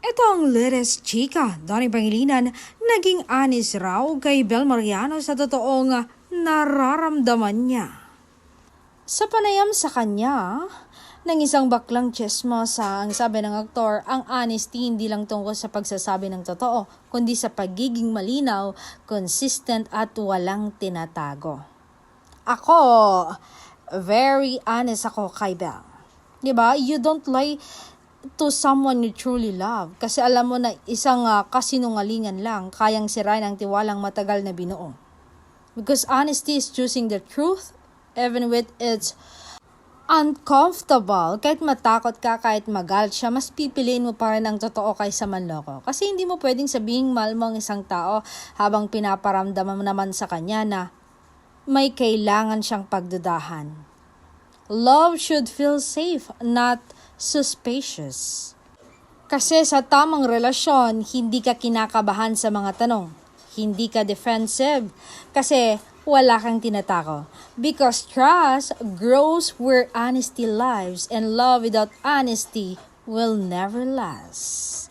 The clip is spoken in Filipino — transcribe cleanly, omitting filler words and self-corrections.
Ito ang latest chika, Donnie Pangilinan, naging honest raw kay Bel Mariano sa totoong nararamdaman niya. Sa panayam sa kanya, ng isang baklang chismosa, ang sabi ng aktor, ang honesty hindi lang tungkol sa pagsasabi ng totoo, kundi sa pagiging malinaw, consistent at walang tinatago. Ako, very honest ako kay Bel. Diba? You don't lie to someone you truly love. Kasi alam mo na isang kasinungalingan lang kayang sirain ang tiwalang matagal na binuo. Because honesty is choosing the truth even with it's uncomfortable. Kahit matakot ka, kahit magalit siya, mas pipiliin mo pa rin ang totoo kaysa manloko. Kasi hindi mo pwedeng sabihing mahal mo ang isang tao habang pinaparamdaman mo naman sa kanya na may kailangan siyang pagdudahan. Love should feel safe, not suspicious. Kasi sa tamang relasyon, hindi ka kinakabahan sa mga tanong. Hindi ka defensive kasi wala kang tinatako. Because trust grows where honesty lives and love without honesty will never last.